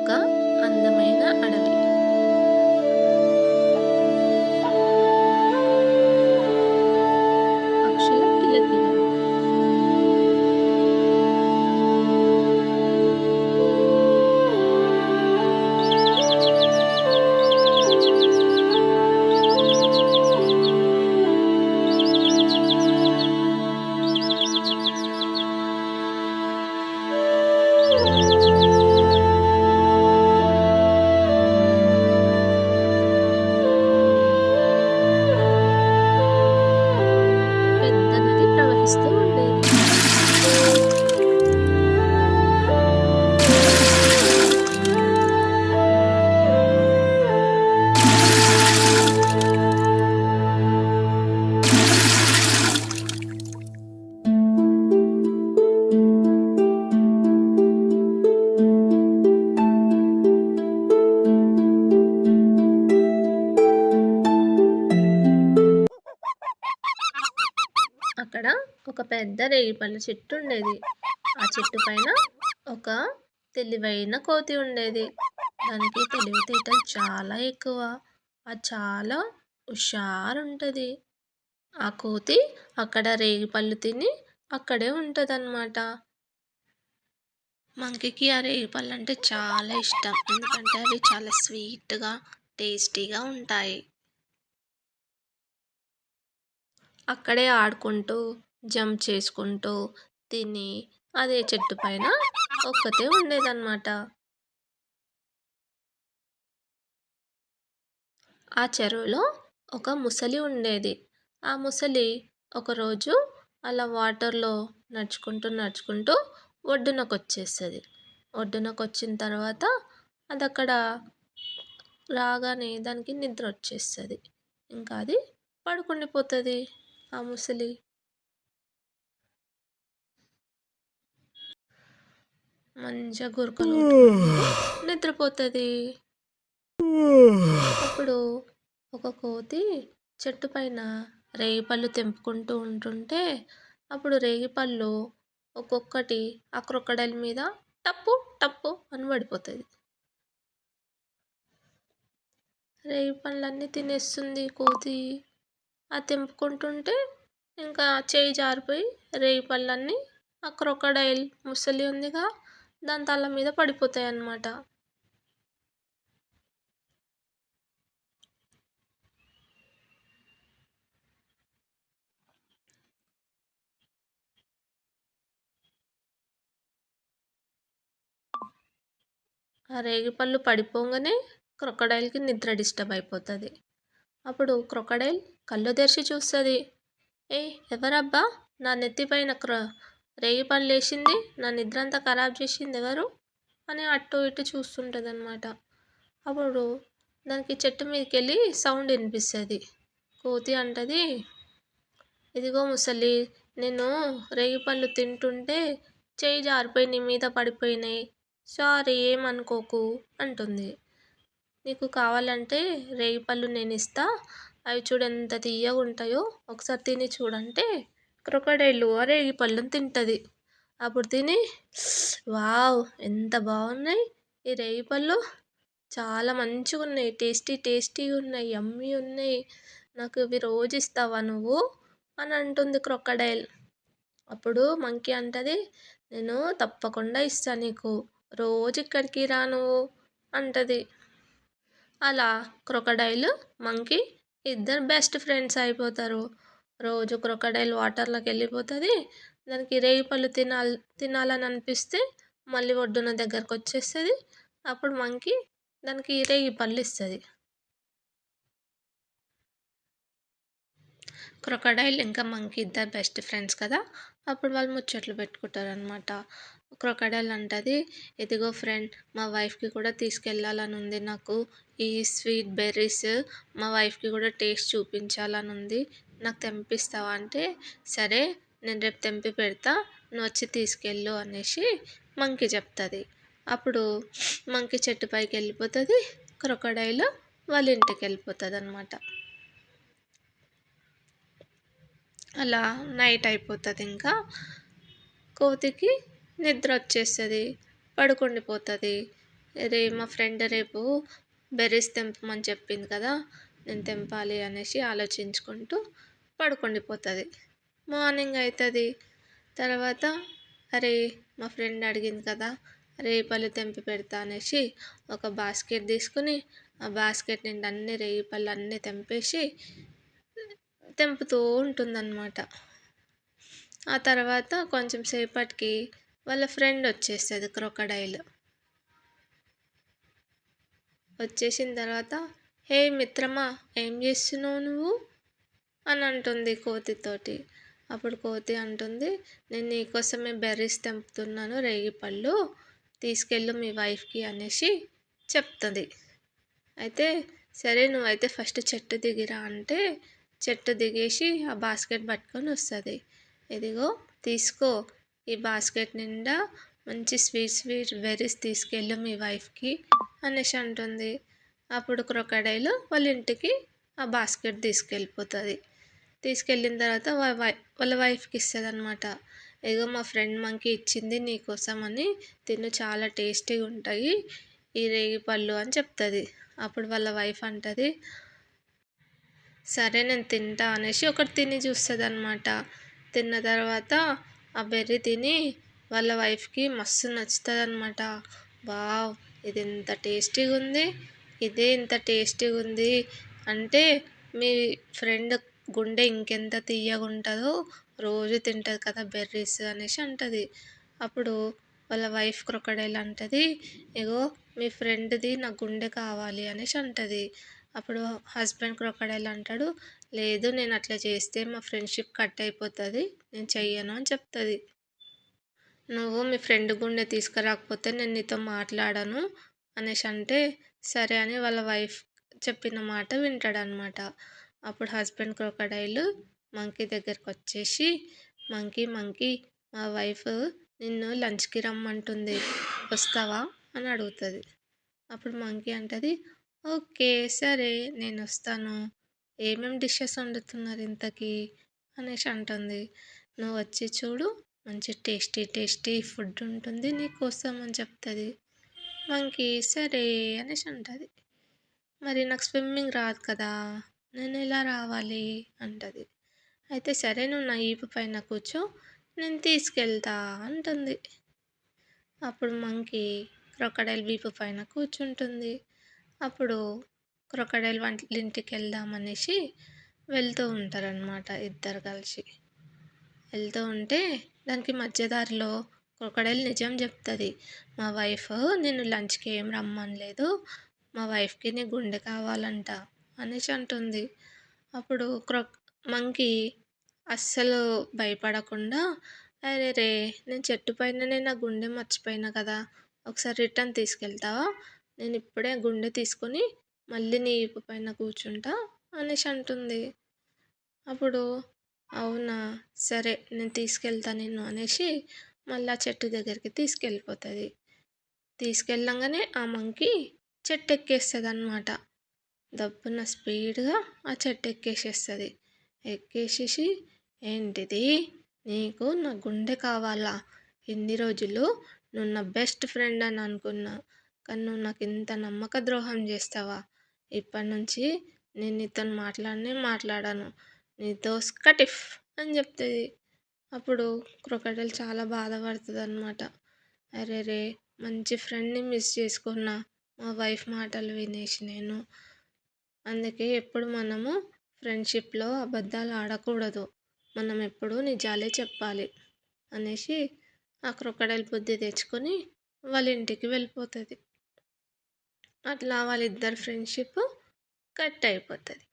ఒక అందమైన అడవి. పక్షుల కిలకిలలు. పెద్ద నది ప్రవహిస్తూ ఉండేది. అక్కడ ఒక పెద్ద రేగిపళ్ళ చెట్టు ఉండేది. ఆ చెట్టు పైన ఒక తెలివైన కోతి ఉండేది. దానికి తెలివితేటలు చాలా ఎక్కువ. అది చాలా హుషారుంటది. ఆ కోతి అక్కడ రేగిపళ్ళు తిని అక్కడే ఉంటదన్నమాట. మంకీకి ఆ రేగిపళ్ళు అంటే చాలా ఇష్టం. ఎందుకంటే అవి చాలా స్వీట్‌గా, టేస్టీగా ఉంటాయి. అక్కడే ఆడుకుంటూ, జంప్ చేసుకుంటూ, తిని అదే చెట్టు పైన ఒక్కతే ఉండేదన్నమాట. ఆ చెరువులో ఒక ముసలి ఉండేది. ఆ ముసలి ఒకరోజు అలా వాటర్‌లో నడుచుకుంటూ ఒడ్డునకొచ్చేస్తది. ఒడ్డునకొచ్చిన తర్వాత అదక్కడ రాగానే దానికి నిద్రొచ్చేస్తది. ఇంకా అది పడుకుండిపోతది ఆ ముసలి. మంచిగా గురకలు కొట్టుకుంటూ నిద్రపోతది. అప్పుడు ఒక కోతి చెట్టు పైన రేగిపళ్ళు తెంపుకుంటూ ఉంటుంటే, అప్పుడు రేగిపళ్ళు ఒక్కొక్కటి ఆ క్రొకోడైల్ మీద టప్పు టప్పు అని పడిపోతది. రేగిపళ్ళన్నీ తినేస్తుంది కోతి. అది తెంపుకుంటుంటే ఇంకా చెయ్యి జారిపోయి రేగిపళ్ళన్నీ ఆ క్రొకోడైల్ ముసలి ఉందిగా దాని తల మీద పడిపోతాయన్నమాట. ఆ రేగిపళ్ళు పడిపోంగానే క్రొకోడైల్‌కి నిద్ర డిస్టర్బ్ అయిపోతది. అప్పుడు క్రొకోడైల్ కళ్ళు తెరిచి చూస్తది. ఏయ్! ఎవరబ్బా నా నెత్తి పైన రేగిపళ్ళేసింది? నా నిద్రంతా ఖరాబ్ చేసిందెవరు? అని అటు ఇటు చూస్తుంటదనమాట. అప్పుడు దానికి చెట్టు మీదకెళ్ళి సౌండ్ ఇనిపిస్తది. కోతి అంటది, ఇదిగో ముసలి, నేను రేగిపళ్ళు తింటుంటే చెయ్యి జారిపోయి నీ మీద పడిపోయినాయి. సారీ ఏమనుకోకు అంటుంది. నీకు కావాలంటే రేగిపళ్ళు నేనిస్తా. అవి చూడు ఎంత తియ్యగుంటాయో ఒకసారి తిని చూడంటే క్రొకోడైలు ఆ రేగిపళ్ళుని తింటది. అప్పుడు తిని వావ్! ఎంత బాగున్నాయి ఈ రేగిపళ్ళు. చాలా మంచిగున్నాయి. టేస్టీగున్నాయి. యమ్మీ ఉన్నాయి. నాకు ఇవి రోజు ఇస్తావా నువ్వు? అని అంటుంది క్రొకోడైల్. అప్పుడు మంకీ అంటది, నేను తప్పకుండా ఇస్తా నీకు. రోజు ఇక్కడికి రా నువ్వు అంటది. అలా క్రొకోడైల్, మంకీ ఇద్దరు బెస్ట్ ఫ్రెండ్స్ అయిపోతారు. రోజు క్రొకోడైల్ వాటర్‌లోకి వెళ్ళిపోతది. దానికి రేగిపళ్ళు తినాలని అనిపిస్తే మళ్ళీ ఒడ్డున దగ్గరకొచ్చేస్తది. అప్పుడు మంకీ దానికి రేగిపళ్ళు ఇస్తది. క్రొకోడైల్ ఇంకా మంకీ ఇద్దరు బెస్ట్ ఫ్రెండ్స్ కదా! అప్పుడు వాళ్ళు ముచ్చట్లు పెట్టుకుంటారనమాట. క్రొకోడైల్ అంటది, ఇదిగో ఫ్రెండ్, మా వైఫ్‌కి కూడా తీసుకెళ్ళాలని ఉంది నాకు. ఈ స్వీట్ బెర్రీస్ మా వైఫ్‌కి కూడా టేస్ట్ చూపించాలని ఉంది. నాకు తెంపిస్తావా అంటే, సరే నేను రేపు తెంపి పెడతా. నువ్వొచ్చి తీసుకెళ్ళు అనేసి మంకీ చెప్తది. అప్పుడు మంకీ చెట్టు పైకి వెళ్ళిపోతది. క్రొకోడైల్ వాళ్ళ ఇంటికెళ్ళిపోతదనమాట. అలా నైట్ అయిపోతది. ఇంకా కోతికి నిద్ర వచ్చేస్తది. పడుకుండిపోతది. మా ఫ్రెండ్ రేపు బెర్రీస్ తెంపమని చెప్పింది కదా! నేను తెంపాలి అనేసి ఆలోచించుకుంటూ పడుకుండిపోతది. మార్నింగ్ అయితది. తర్వాత అరే! మా ఫ్రెండ్ అడిగింది కదా! రేగిపళ్ళు తెంపి పెడతా అనేసి ఒక బాస్కెట్ తీసుకొని, ఆ బాస్కెట్ నిండా అన్ని రేగిపళ్ళు అన్నీ తెంపేసి తెంపుతూ ఉంటుందన్నమాట. ఆ తర్వాత కొంచెం సేపటికి వాళ్ళ ఫ్రెండ్ వచ్చేస్తది క్రొకడైల్. వచ్చేసిన తర్వాత, "హే మిత్రమా, ఏం చేస్తున్నావు నువ్వు?" అని అంటుంది కోతితోటి. అప్పుడు కోతి అంటుంది, "నేను నీకోసమే బెర్రీస్ తెంపుతున్నాను రేగిపళ్ళు. తీసుకెళ్ళు మీ వైఫ్‌కి" అనేసి చెప్తది. అయితే, "సరే నువ్వైతే ఫస్ట్ చెట్టు దిగిరా" అంటే, చెట్టు దిగేసి ఆ బాస్కెట్ పట్టుకొని వస్తది. "ఇదిగో తీసుకో, ఈ బాస్కెట్ నిండా మంచి స్వీట్ స్వీట్ బెర్రీస్ తీసుకెళ్ళు మీ వైఫ్‌కి" అనేసి అంటుంది. అప్పుడు క్రొకడైల్ వాళ్ళ ఇంటికి ఆ బాస్కెట్ తీసుకెళ్ళిపోతది. తీసుకెళ్ళిన తర్వాత వాళ్ళ వైఫ్‌కి ఇస్తదనమాట. "ఇగో మా ఫ్రెండ్ మంకీ ఇచ్చింది నీకోసం అని తిను, చాలా టేస్టీగా ఉంటాయి ఈ రేగిపళ్ళు" అని చెప్తది. అప్పుడు వాళ్ళ వైఫ్ అంటది, "సరే నేను తింటా" అనేసి ఒకటి తిని చూస్తదనమాట. తిన్న తర్వాత ఆ బెర్రీ తిని వాళ్ళ వైఫ్‌కి మస్తు నచ్చుతదనమాట. వావ్! ఇది ఎంత టేస్టీగుంది. ఇదే ఇంత టేస్టీగుంది అంటే మీ ఫ్రెండ్ గుండె ఇంకెంత తియ్యగుంటదో, రోజు తింటది కదా బెర్రీస్ అనేసి అంటది. అప్పుడు వాళ్ళ వైఫ్ క్రొకడైల్ అంటది, "ఇగో మీ ఫ్రెండ్‌ది నా గుండె కావాలి" అనేసి అంటది. అప్పుడు హస్బెండ్ క్రొకడైల్ అంటాడు, "లేదు, నేను అట్లా చేస్తే మా ఫ్రెండ్‌షిప్ కట్ అయిపోతది. నేను చెయ్యను" అని చెప్తది. "నువ్వు మీ ఫ్రెండ్ గుండె తీసుకురాకపోతే నేను నీతో మాట్లాడను" అనేసి అంటే, సరే అని వాళ్ళ వైఫ్ చెప్పిన మాట వింటాడనమాట. అప్పుడు హస్బెండ్ క్రొకడైల్ మంకీ దగ్గరకొచ్చేసి, "మంకీ మంకీ, మా వైఫ్ నిన్ను లంచ్‌కి రమ్మంటుంది. వస్తావా?" అని అడుగుతది. అప్పుడు మంకీ అంటది, "ఓకే, సరే నేనొస్తాను. ఏమేం డిషెస్ వండుతున్నారు ఇంతకీ?" అనేసి అంటుంది. "నువ్వొచ్చి చూడు, మంచి టేస్టీ టేస్టీ ఫుడ్ ఉంటుంది నీకోసం" అని చెప్తది. మంకీ సరే అనేసి అంటది. "మరి నాకు స్విమ్మింగ్ రాదు కదా! నేనెలా రావాలి?" అంటది. అయితే, "సరే నువ్వు నా ఈపు పైన కూర్చో, నేను తీసుకెళ్తా" అంటుంది. అప్పుడు మంకీ క్రొకడైల్ వీపు పైన కూర్చుంటుంది. అప్పుడు క్రొకడైల్ వాళ్ళ ఇంటికెళ్దామనేసి వెళ్తూ ఉంటారనమాట ఇద్దరు కలిసి. వెళ్తూ ఉంటే దానికి మధ్య దారిలో క్రొకడైల్ నిజం చెప్తది. "మా వైఫ్ నిన్ను లంచ్‌కి ఏం రమ్మనలేదు. మా వైఫ్‌కి నీ గుండె కావాలంట" అనేసి అంటుంది. అప్పుడు మంకీ అస్సలు భయపడకుండా, "అరెరే! నేను చెట్టు పైననే నా గుండె మర్చిపోయినా కదా! ఒకసారి రిటర్న్ తీసుకెళ్తావా? నేనిప్పుడే గుండె తీసుకొని మళ్ళీ నీ ఈపు పైన కూర్చుంటా" అనేసి అంటుంది. అప్పుడు, "అవునా! సరే నేను తీసుకెళ్తా నిన్ను" అనేసి మళ్ళా చెట్టు దగ్గరికి తీసుకెళ్ళిపోతది. తీసుకెళ్ళంగానే ఆ మంకీ చెట్టెక్కేస్తదనమాట. దబ్బున స్పీడ్‌గా ఆ చెట్టెక్కేసేస్తది. ఎక్కేసేసి, "ఏంటిది? నీకు నా గుండె కావాలా? ఇన్ని రోజులు నువ్వు నా బెస్ట్ ఫ్రెండ్ అని అనుకున్నా. కానీ నువ్వు నాకింత నమ్మక ద్రోహం చేస్తావా? ఇప్పటినుంచి నేను నీతోని మాట్లాడనే మాట్లాడను. నీతో స్కటిఫ్" అని చెప్తది. అప్పుడు క్రొకడైల్ చాలా బాధపడతదనమాట. అరెరే! మంచి ఫ్రెండ్‌ని మిస్ చేసుకున్నా. మా వైఫ్ మాటలు వినేసి నేను. అందుకే ఎప్పుడు మనము ఫ్రెండ్‌షిప్‌లో అబద్ధాలు ఆడకూడదు. మనం ఎప్పుడూ నిజాలే చెప్పాలి అనేసి ఆ క్రొకడైల్ బుద్ధి తెచ్చుకొని వాళ్ళ ఇంటికి వెళ్ళిపోతది. అట్లా వాళ్ళిద్దరి ఫ్రెండ్‌షిప్ కట్ అయిపోతది.